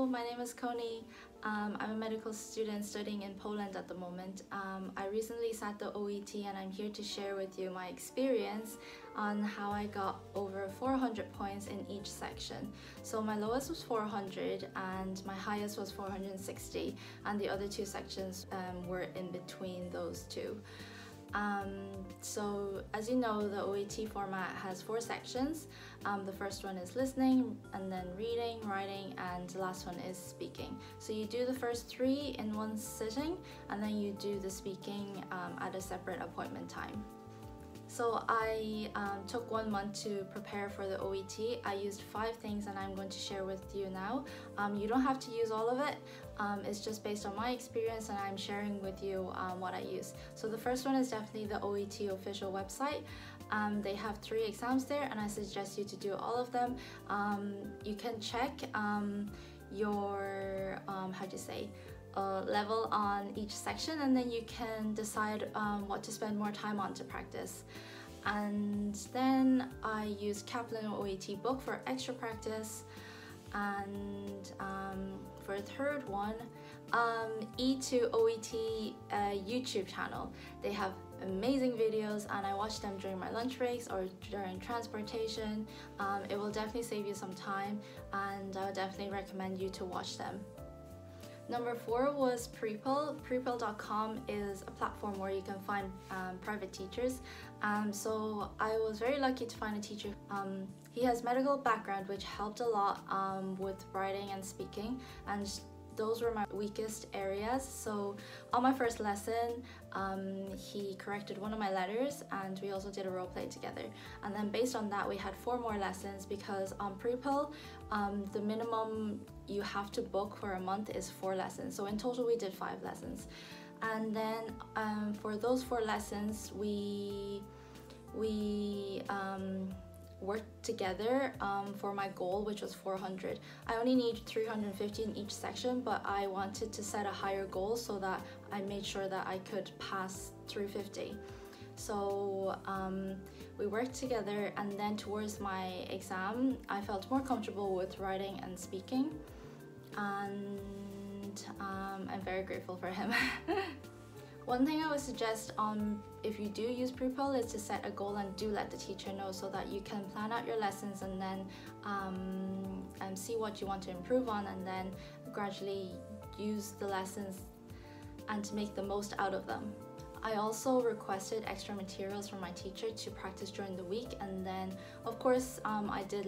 Hello, my name is Koni. I'm a medical student studying in Poland at the moment. I recently sat the OET and I'm here to share with you my experience on how I got over 400 points in each section. So my lowest was 400 and my highest was 460, and the other two sections were in between those two. So as you know, the OET format has 4 sections. The first one is listening, and then reading, writing, and the last one is speaking. So you do the first 3 in one sitting, and then you do the speaking at a separate appointment time. So I took 1 month to prepare for the OET. I used 5 things and I'm going to share with you now. You don't have to use all of it. It's just based on my experience and I'm sharing with you what I use. So the first one is definitely the OET official website. They have 3 exams there and I suggest you to do all of them. You can check your, level on each section, and then you can decide what to spend more time on to practice. And then I use Kaplan OET book for extra practice. And for a third one, E2 OET YouTube channel. They have amazing videos and I watch them during my lunch breaks or during transportation. It will definitely save you some time and I would definitely recommend you to watch them. Number 4 was Prepill. Prepill.com is a platform where you can find private teachers. So I was very lucky to find a teacher. He has medical background, which helped a lot with writing and speaking, and those were my weakest areas. So on my first lesson, he corrected one of my letters and we also did a role play together. And then based on that, we had 4 more lessons because on Prepill, the minimum you have to book for a month is 4 lessons. So in total, we did 5 lessons. And then for those 4 lessons, we worked together for my goal, which was 400. I only need 350 in each section, but I wanted to set a higher goal so that I made sure that I could pass 350. So we worked together, and then towards my exam, I felt more comfortable with writing and speaking, and I'm very grateful for him. One thing I would suggest if you do use Prepill is to set a goal and do let the teacher know so that you can plan out your lessons and then see what you want to improve on, and then gradually use the lessons and to make the most out of them. I also requested extra materials from my teacher to practice during the week, and then of course I did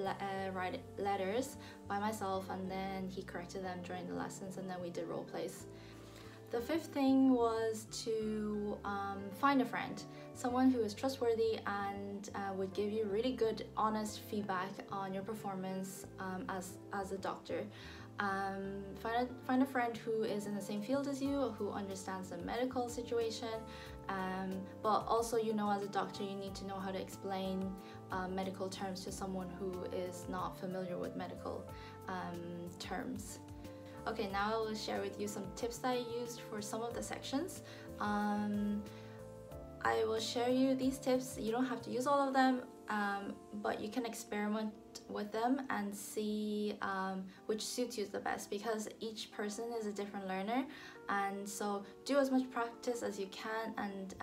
write letters by myself, and then he corrected them during the lessons, and then we did role plays. The 5th thing was to find a friend, someone who is trustworthy and would give you really good, honest feedback on your performance as a doctor. Find a friend who is in the same field as you, who understands the medical situation, but also, as a doctor, you need to know how to explain medical terms to someone who is not familiar with medical terms. Okay, now I will share with you some tips that I used for some of the sections. I will share you these tips. You don't have to use all of them, but you can experiment with them and see which suits you the best, because each person is a different learner. And so do as much practice as you can and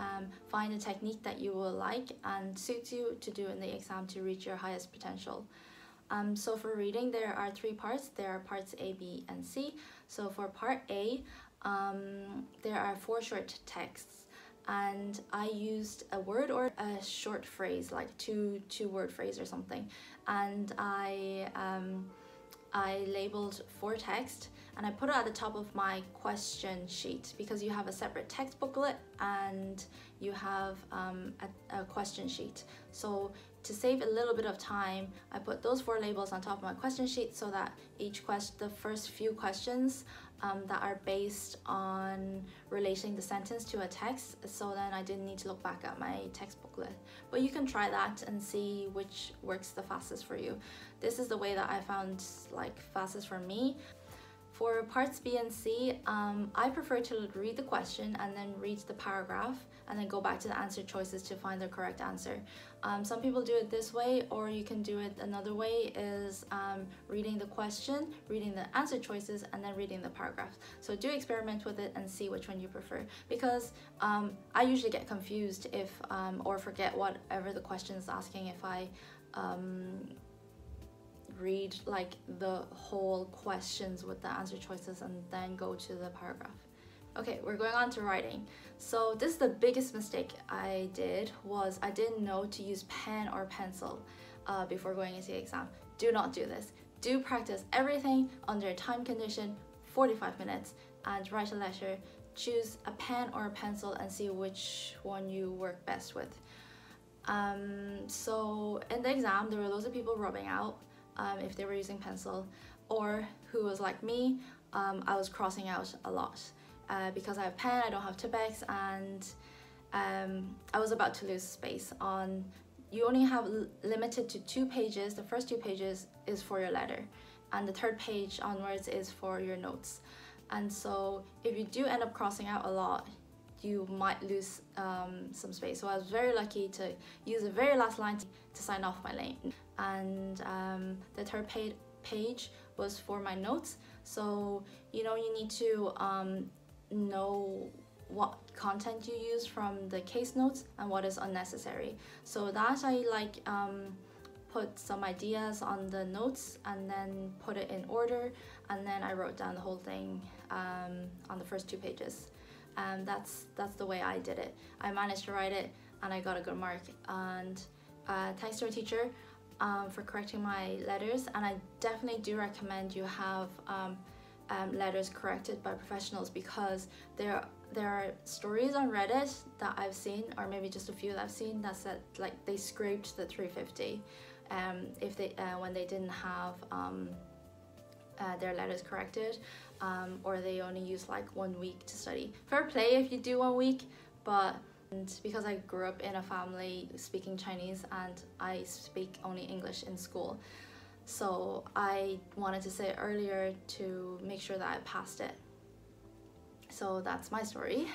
find a technique that you will like and suits you to do in the exam to reach your highest potential. So for reading, there are 3 parts. There are parts A, B, and C. So for part A, there are 4 short texts, and I used a word or a short phrase, like two-word phrase or something, and I labeled 4 texts and I put it at the top of my question sheet, because you have a separate text booklet and you have a question sheet. So to save a little bit of time, I put those 4 labels on top of my question sheet so that the first few questions that are based on relating the sentence to a text, so then I didn't need to look back at my text booklet. But you can try that and see which works the fastest for you. This is the way that I found fastest for me. For parts B and C, I prefer to read the question and then read the paragraph and then go back to the answer choices to find the correct answer. Some people do it this way, or you can do it another way, is reading the question, reading the answer choices, and then reading the paragraph. So do experiment with it and see which one you prefer, because I usually get confused if or forget whatever the question is asking if I read like the whole questions with the answer choices and then go to the paragraph. Okay, we're going on to writing. So this is the biggest mistake I did, was I didn't know to use pen or pencil before going into the exam. Do not do this. Do practice everything under a time condition, 45 minutes, and write a letter. Choose a pen or a pencil and see which one you work best with. So in the exam, there were loads of people rubbing out if they were using pencil, or who was like me, I was crossing out a lot. Because I have pen, I don't have Tipex, and I was about to lose space on. You only have limited to 2 pages. The first 2 pages is for your letter, and the 3rd page onwards is for your notes. And so if you do end up crossing out a lot, you might lose some space. So I was very lucky to use the very last line to sign off my lane. And the 3rd page was for my notes. So you know, you need to know what content you use from the case notes and what is unnecessary. So that I like put some ideas on the notes and then put it in order, and then I wrote down the whole thing on the first 2 pages. And that's the way I did it. I managed to write it and I got a good mark, and thanks to our teacher for correcting my letters. And I definitely do recommend you have letters corrected by professionals, because there are stories on Reddit that I've seen, or maybe just a few that I've seen, that said like they scraped the 350 if they when they didn't have their letters corrected, or they only used like 1 week to study. Fair play if you do 1 week, but because I grew up in a family speaking Chinese and I speak only English in school, so I wanted to say it earlier to make sure that I passed it. So that's my story.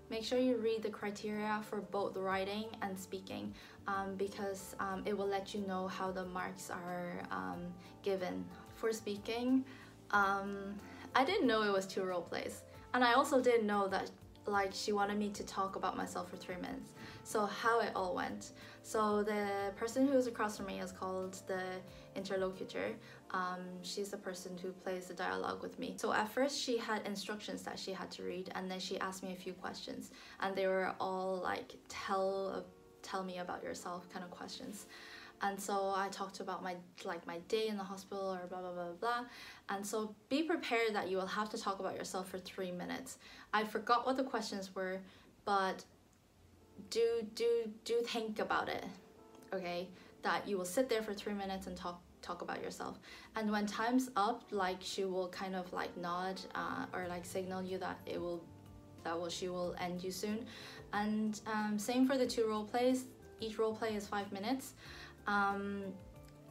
Make sure you read the criteria for both writing and speaking, because it will let you know how the marks are given. For speaking, I didn't know it was 2 role plays, and I also didn't know that like she wanted me to talk about myself for 3 minutes. So how it all went. So the person who was across from me is called the interlocutor. She's the person who plays the dialogue with me. So at first she had instructions that she had to read, and then she asked me a few questions, and they were all like tell me about yourself kind of questions. And so I talked about my day in the hospital, or blah blah blah blah. And so be prepared that you will have to talk about yourself for 3 minutes. I forgot what the questions were, but do think about it, okay? That you will sit there for 3 minutes and talk about yourself. And when time's up, like she will kind of like nod or like signal you that she will end you soon. And same for the 2 role plays. Each role play is 5 minutes.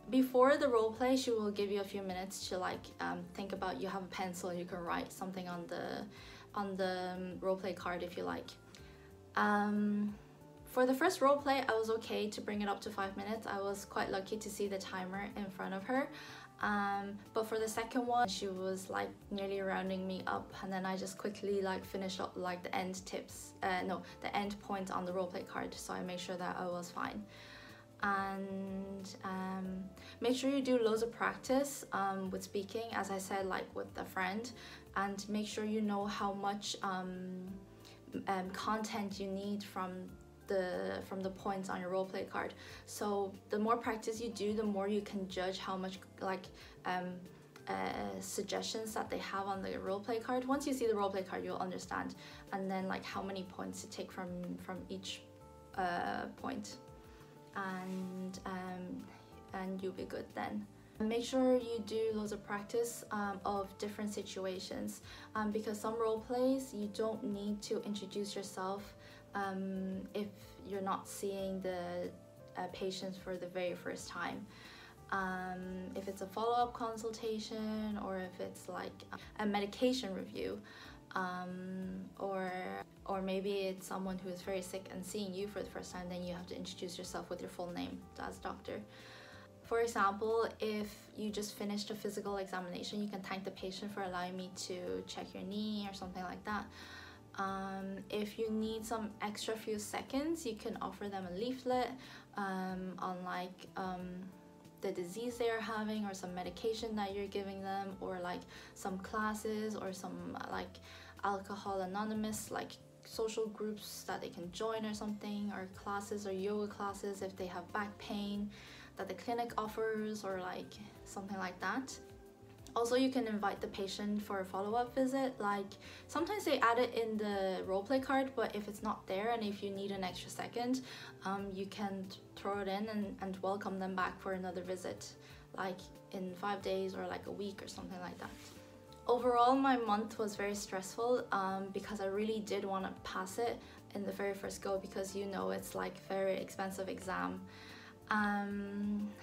Before the role play, she will give you a few minutes to like think about. You have a pencil and you can write something on the role play card if you like. For the first role play, I was okay to bring it up to 5 minutes. I was quite lucky to see the timer in front of her. But for the second one, she was like nearly rounding me up, and then I just quickly like finished up like the end tips, the end point on the role play card, so I made sure that I was fine. And make sure you do loads of practice with speaking, as I said, like with a friend, and make sure you know how much content you need from the points on your role play card. So the more practice you do, the more you can judge how much like suggestions that they have on the role play card. Once you see the role play card, you'll understand, and then like how many points to take from each point. And you'll be good then. Make sure you do loads of practice of different situations, because some role plays you don't need to introduce yourself if you're not seeing the patients for the very first time. if it's a follow-up consultation, or if it's like a medication review, or maybe it's someone who is very sick and seeing you for the first time, then you have to introduce yourself with your full name as doctor. For example, if you just finished a physical examination, you can thank the patient for allowing me to check your knee or something like that. If you need some extra few seconds, you can offer them a leaflet on like the disease they're having, or some medication that you're giving them, or like some classes, or some like alcohol anonymous like social groups that they can join or something, or classes or yoga classes if they have back pain that the clinic offers, or like something like that. Also, you can invite the patient for a follow-up visit. Like sometimes they add it in the roleplay card, but if it's not there and if you need an extra second, you can throw it in and welcome them back for another visit, like in 5 days or like a week or something like that. Overall, my month was very stressful because I really did want to pass it in the very first go, because you know it's like very expensive exam.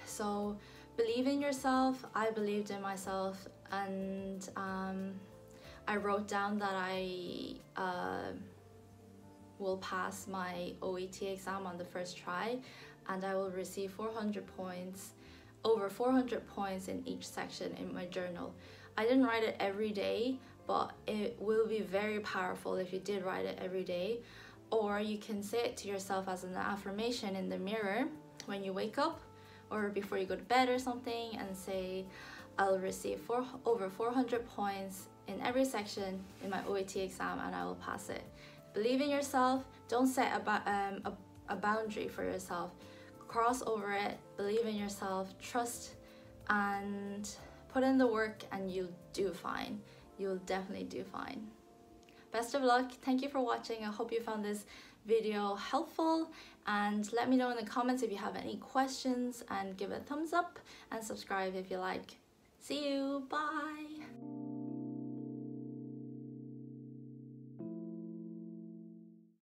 So believe in yourself. I believed in myself, and I wrote down that I will pass my OET exam on the first try, and I will receive 400 points, over 400 points in each section in my journal. I didn't write it every day, but it will be very powerful if you did write it every day. Or you can say it to yourself as an affirmation in the mirror when you wake up, or before you go to bed or something, and say, I'll receive over 400 points in every section in my OET exam, and I will pass it. Believe in yourself. Don't set a boundary for yourself. Cross over it. Believe in yourself. Trust, and put in the work, and you'll do fine. You'll definitely do fine. Best of luck. Thank you for watching. I hope you found this video helpful, and let me know in the comments if you have any questions, and give it a thumbs up and subscribe if you like. See you. Bye.